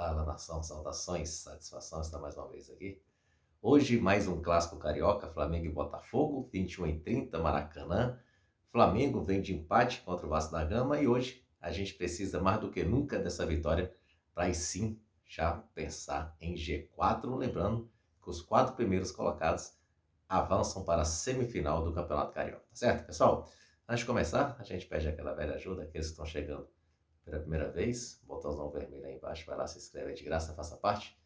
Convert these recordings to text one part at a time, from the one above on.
Fala, nação, saudações, satisfação estar mais uma vez aqui. Hoje, mais um clássico carioca, Flamengo e Botafogo, 21h30, Maracanã. Flamengo vem de empate contra o Vasco da Gama e hoje a gente precisa mais do que nunca dessa vitória para aí sim já pensar em G4, lembrando que os 4 primeiros colocados avançam para a semifinal do Campeonato Carioca, tá certo, pessoal? Antes de começar, a gente pede aquela velha ajuda, aqueles que estão chegando pela primeira vez, botãozão vermelho aí embaixo, vai lá, se inscreve aí de graça, faça parte.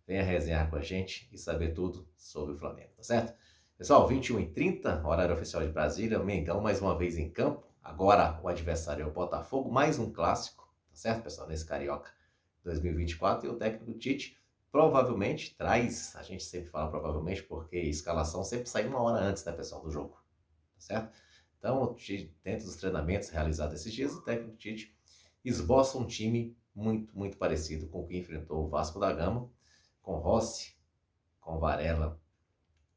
Venha resenhar com a gente e saber tudo sobre o Flamengo, tá certo? Pessoal, 21h30, horário oficial de Brasília, Mengão mais uma vez em campo. Agora o adversário é o Botafogo, mais um clássico, tá certo, pessoal? Nesse Carioca 2024 e o técnico Tite provavelmente traz, a gente sempre fala provavelmente porque a escalação sempre sai uma hora antes, né, pessoal, do jogo, tá certo? Então, dentro dos treinamentos realizados esses dias, o técnico Tite esboça um time muito, muito parecido com o que enfrentou o Vasco da Gama, com Rossi, com Varela,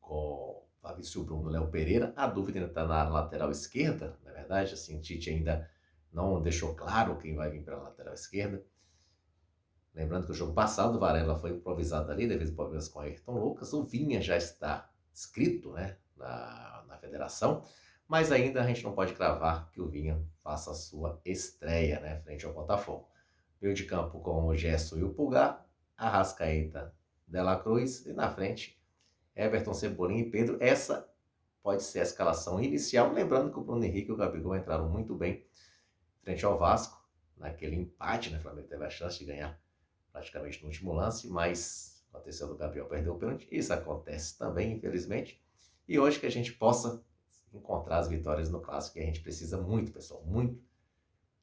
com Fabrício Bruno, Léo Pereira. A dúvida ainda está na lateral esquerda, na verdade, assim, o Tite ainda não deixou claro quem vai vir para a lateral esquerda. Lembrando que o jogo passado o Varela foi improvisado ali, devido a problemas com o Ayrton Lucas. O Vinha já está inscrito, né, na federação, mas ainda a gente não pode cravar que o Vinha faça a sua estreia, né, frente ao Botafogo. Meio de campo com o Gerson e o Pulgar, Arrascaeta, De La Cruz e na frente Everton, Cebolinha e Pedro. Essa pode ser a escalação inicial, lembrando que o Bruno Henrique e o Gabigol entraram muito bem frente ao Vasco, naquele empate, né, o Flamengo teve a chance de ganhar praticamente no último lance, mas aconteceu do Gabriel, perdeu o pênalti. Isso acontece também, infelizmente. E hoje que a gente possa encontrar as vitórias no Clássico, que a gente precisa muito, pessoal, muito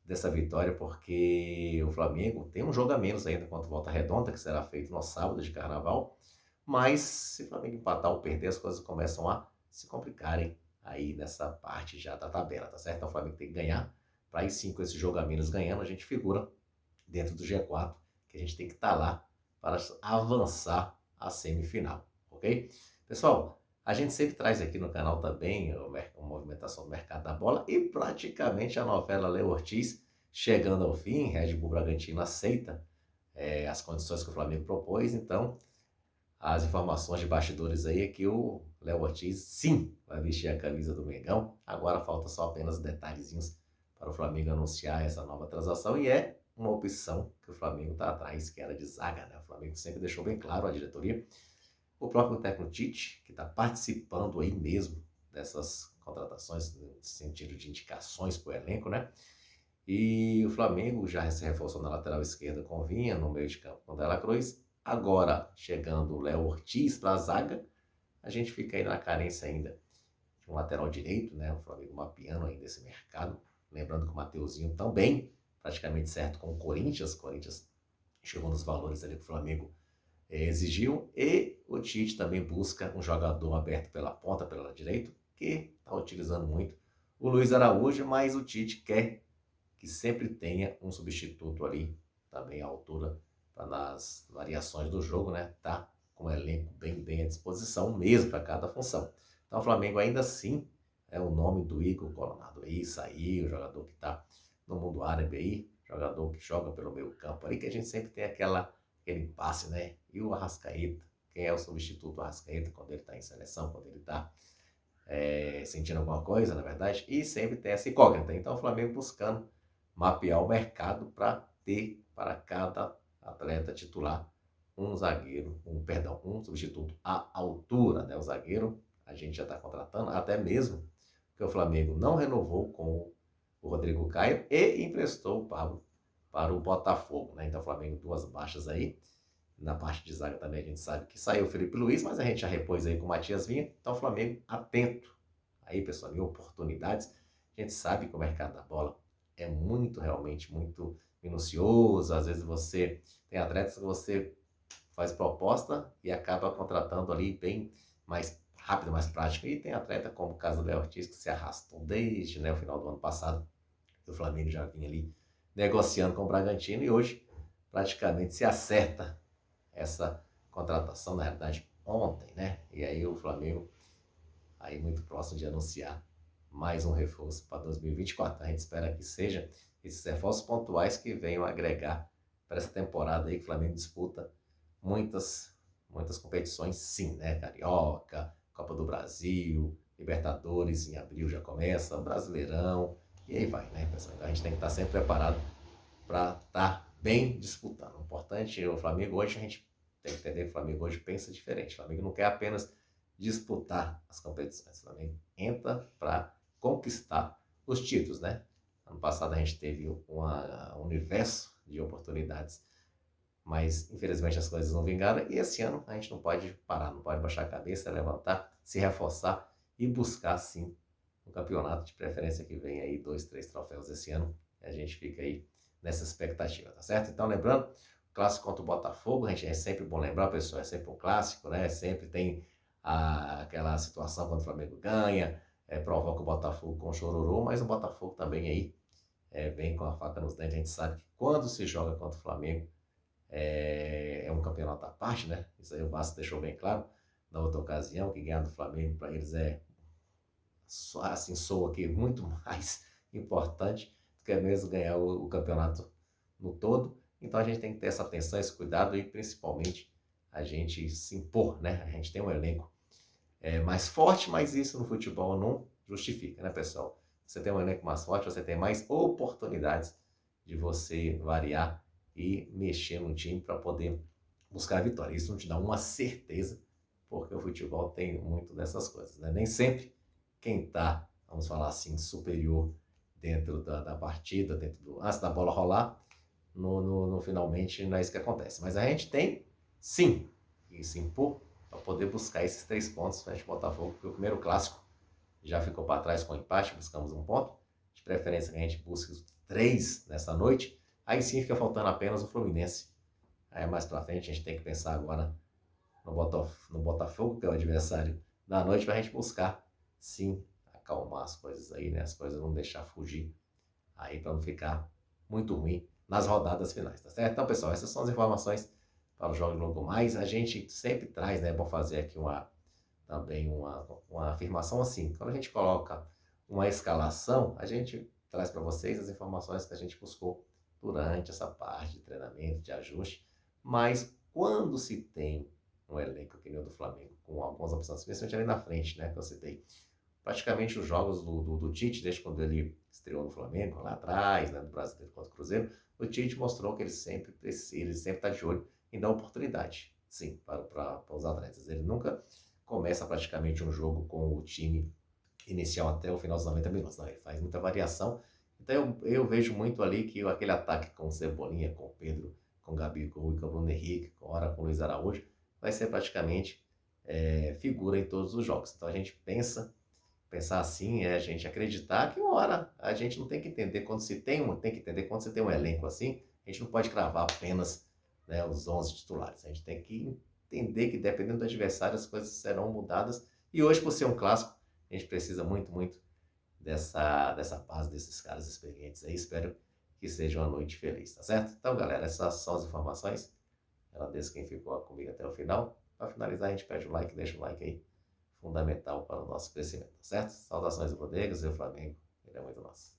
dessa vitória, porque o Flamengo tem um jogo a menos ainda contra o Volta Redonda, que será feito no sábado de Carnaval, mas se o Flamengo empatar ou perder, as coisas começam a se complicarem aí nessa parte já da tabela, tá certo? Então o Flamengo tem que ganhar, para aí sim, com esse jogo a menos ganhando, a gente figura dentro do G4, que a gente tem que estar lá para avançar a semifinal, ok? Pessoal, a gente sempre traz aqui no canal também a movimentação do mercado da bola e praticamente a novela Léo Ortiz chegando ao fim. Red Bull Bragantino aceita as condições que o Flamengo propôs, então as informações de bastidores aí é que o Léo Ortiz sim vai vestir a camisa do Mengão. Agora falta só apenas detalhezinhos para o Flamengo anunciar essa nova transação e é uma opção que o Flamengo está atrás, que era de zaga, né? O Flamengo sempre deixou bem claro, a diretoria, o próprio técnico Tite, que está participando aí mesmo dessas contratações, no sentido de indicações para o elenco, né? E o Flamengo já se reforçou na lateral esquerda com Vinha, no meio de campo com Dela Cruz. Agora, chegando o Léo Ortiz para a zaga, a gente fica aí na carência ainda de um lateral direito, né? O Flamengo mapeando ainda esse mercado. Lembrando que o Mateuzinho também praticamente certo com o Corinthians. O Corinthians chegou nos valores ali que o Flamengo exigiu. E o Tite também busca um jogador aberto pela ponta, pelo lado direito, que está utilizando muito o Luiz Araújo, mas o Tite quer que sempre tenha um substituto ali, também à altura, para nas variações do jogo, né? Tá com o elenco bem à disposição mesmo para cada função. Então o Flamengo ainda assim é o nome do Igor Coronado aí, saiu, o jogador que está no mundo árabe aí, jogador que joga pelo meio campo aí, que a gente sempre tem aquele impasse, né? E o Arrascaeta, quem é o substituto do Arrascaeta quando ele está em seleção, quando ele está sentindo alguma coisa, na verdade, e sempre tem essa incógnita. Então o Flamengo buscando mapear o mercado para ter para cada atleta titular um zagueiro, um substituto à altura, né? O zagueiro a gente já está contratando, até mesmo porque o Flamengo não renovou com o Rodrigo Caio e emprestou o Pablo para o Botafogo, né? Então o Flamengo duas baixas aí. Na parte de zaga também a gente sabe que saiu o Felipe Luiz, mas a gente já repôs aí com o Matias Vinha. Então o Flamengo atento aí, pessoal, em oportunidades. A gente sabe que o mercado da bola é muito, realmente, muito minucioso. Às vezes você tem atletas que você faz proposta e acaba contratando ali bem mais rápido, mais prático. E tem atleta como o caso do Léo Ortiz, que se arrastou desde, né, o final do ano passado. O Flamengo já vinha ali negociando com o Bragantino e hoje praticamente se acerta essa contratação, na realidade, ontem, né? E aí o Flamengo aí muito próximo de anunciar mais um reforço para 2024. A gente espera que seja esses reforços pontuais que venham agregar para essa temporada aí que o Flamengo disputa muitas competições, sim, né? Carioca, Copa do Brasil, Libertadores em abril já começa, Brasileirão, e aí vai, né, pessoal? Então a gente tem que estar sempre preparado para estar bem disputando. O importante é o Flamengo hoje, a gente tem que entender que o Flamengo hoje pensa diferente. O Flamengo não quer apenas disputar as competições, o Flamengo entra para conquistar os títulos, né? Ano passado a gente teve um universo de oportunidades, mas infelizmente as coisas não vingaram e esse ano a gente não pode parar, não pode baixar a cabeça, levantar, se reforçar e buscar sim um campeonato, de preferência que venha aí 2, 3 troféus esse ano, e a gente fica aí nessa expectativa, tá certo? Então lembrando, clássico contra o Botafogo, a gente é sempre bom lembrar, pessoal, é sempre um clássico, né? Sempre tem aquela situação quando o Flamengo ganha, provoca o Botafogo com chororô, mas o Botafogo também aí vem com a faca nos dentes, a gente sabe que quando se joga contra o Flamengo, é um campeonato à parte, né? Isso aí o Vasco deixou bem claro na outra ocasião, que ganhar do Flamengo para eles assim, soa aqui muito mais importante do que mesmo ganhar o campeonato no todo. Então a gente tem que ter essa atenção, esse cuidado e principalmente a gente se impor, né? A gente tem um elenco mais forte, mas isso no futebol não justifica, né, pessoal? Você tem um elenco mais forte, você tem mais oportunidades de você variar e mexer no time para poder buscar a vitória. Isso não te dá uma certeza, porque o futebol tem muito dessas coisas, né? Nem sempre quem está, vamos falar assim, superior dentro da partida, antes da bola rolar, no finalmente não é isso que acontece. Mas a gente tem, sim, que se impor para poder buscar esses 3 pontos frente ao Botafogo, porque o primeiro clássico já ficou para trás com o empate, buscamos um ponto, de preferência que a gente busque os 3 nessa noite, aí sim fica faltando apenas o Fluminense. Aí mais para frente a gente tem que pensar agora no Botafogo, que é o adversário da noite, para a gente buscar, sim, acalmar as coisas aí, né? As coisas não deixar fugir aí para não ficar muito ruim nas rodadas finais, tá certo? Então, pessoal, essas são as informações para o Jogo Logo Mais. A gente sempre traz, né? Vou fazer aqui também uma afirmação assim. Quando a gente coloca uma escalação, a gente traz para vocês as informações que a gente buscou durante essa parte de treinamento, de ajuste. Mas quando se tem um elenco que nem o do Flamengo, com algumas opções, principalmente ali na frente, né, que eu citei, praticamente os jogos do Tite, desde quando ele estreou no Flamengo, lá atrás, né, do Brasileiro contra o Cruzeiro, o Tite mostrou que ele sempre está de olho em dar oportunidade, sim, para os atletas. Ele nunca começa praticamente um jogo com o time inicial até o final dos 90 minutos, não, ele faz muita variação. Então eu vejo muito ali que aquele ataque com o Cebolinha, com o Pedro, com o Gabigol e com o Bruno Henrique, ora com o Luiz Araújo, vai ser praticamente figura em todos os jogos. Então a gente pensar assim é a gente acreditar que uma hora a gente não tem que entender tem que entender quando você tem um elenco assim, a gente não pode cravar apenas, né, os 11 titulares. A gente tem que entender que dependendo do adversário as coisas serão mudadas. E hoje, por ser um clássico, a gente precisa muito, muito dessa paz desses caras experientes aí. Espero que seja uma noite feliz, tá certo? Então, galera, essas são as informações. Agradeço quem ficou comigo até o final. Para finalizar, a gente pede o like, deixa o like aí, fundamental para o nosso crescimento, tá certo? Saudações rubro-negras e o Flamengo, ele é muito nosso.